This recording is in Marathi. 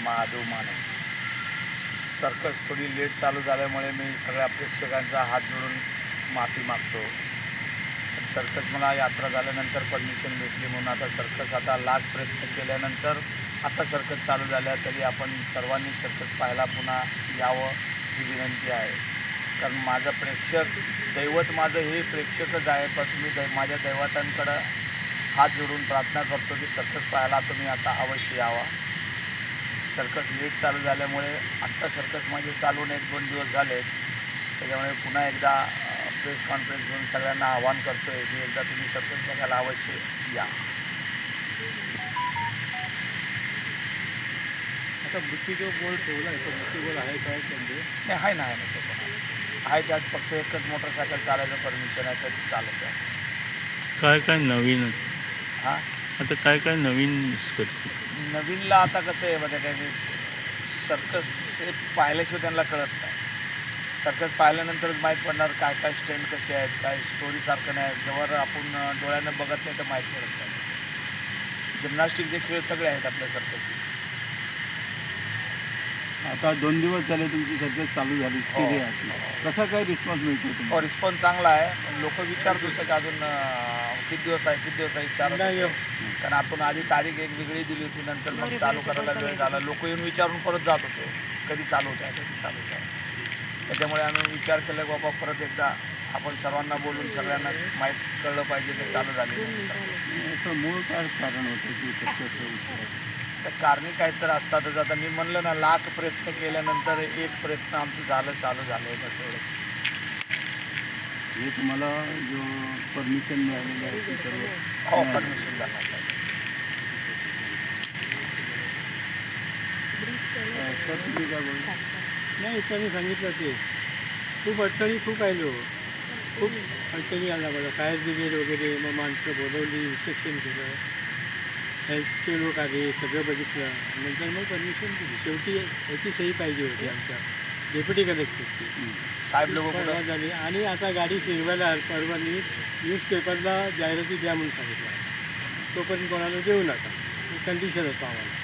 महादेव माने. सर्कस थोडी लेट चालू झाल्यामुळे मी सगळ्या प्रेक्षकांचा हात जोडून माफी मागतो. सर्कस मला यात्रा झाल्यानंतर परमिशन भेटली म्हणून आता सर्कस आता लाख प्रयत्न केल्यानंतर आता सर्कस चालू झाल्या तरी आपण सर्वांनी सर्कस पाहायला पुन्हा यावं ही विनंती आहे. कारण माझं प्रेक्षक दैवत माझं हे प्रेक्षकच आहे. पण तुम्ही माझ्या दैवतांकडं हात जोडून प्रार्थना करतो की सर्कस पाहायला तुम्ही आता अवश्य यावा. सर्कस लेट चालू झाल्यामुळे आत्ता सर्कस माझे चालून 1-2 दिवस झाले. त्याच्यामुळे पुन्हा एकदा प्रेस कॉन्फरन्स घेऊन सगळ्यांना आवाहन करतो आहे की एकदा तुम्ही सर्कस बघायला अवश्य या. आता बुद्धिबळ गोल ठेवला आहे, तो बुद्धिबळ आहे काय म्हणजे? नाही आहे ना तो पण आहे. त्यात फक्त एकच मोटरसायकल चालायचं परमिशन आहे, तरी चालत आहे. काय काय नवीन हां आता काय काय नवीन नवीनला आता कसं आहे बघा काय सर्कस हे पाहिल्याशिवाय त्यांना कळत नाही. सर्कस पाहिल्यानंतरच माहीत पडणार काय काय स्टंट कसे आहेत, काय स्टोरीसारखं नाही. जेव्हा आपण डोळ्यानं बघत नाही तर माहीत पडत नाही. जिम्नॅस्टिकचे खेळ सगळे आहेत आपल्या सर्कसचे. आता 2 दिवस झाले तुमची सर्कस चालू झाली केली आहे. कसा काय रिस्पॉन्स मिळतो तुम्हाला? रिस्पॉन्स चांगला आहे. लोक विचारत होते की अजून किती दिवस आहे विचारत होते. कारण आपण आधी तारीख एक वेगळी दिली होती, नंतर मग चालू करायला वेळ झाला. लोक येऊन विचारून परत जात होते कधी चालू होत आहे. त्याच्यामुळे आम्ही विचार केला की बाबा परत एकदा आपण सर्वांना बोलून सगळ्यांना माहीत कळलं पाहिजे ते चालू झाले. याचं मूळ काय कारण होतं की सर्कस त्या कारणे काहीतरी असतातच. आता मी म्हणलं ना लाख प्रयत्न केल्यानंतर एक प्रयत्न आमचं चालू झालं आहे बस एवढंच. हे तुम्हाला जो परमिशन मिळालेलं आहे ते सर्व परमिशन झालं. तर तुम्ही काय बोलता? नाही, त्यांनी सांगितलं ते खूप आलो, खूप अडचणी आला बघा. फायर ब्रिगेड वगैरे, मग माणसं बोलवली, इन्स्पेक्शन केलं, हेल्थचे लोक आले, सगळं बघितलं. नंतर मग परमिशन दिली. शेवटी याची सही पाहिजे होती आमच्या डेप्युटी कलेक्टरची. साहेब लोक परवा झाली आणि आता गाडी फिरवायला परवानी न्यूजपेपरला जाहिराती द्या म्हणून सांगितलं. तोपर्यंत कोणाला देऊ नका, कंडिशन होतं आम्हाला.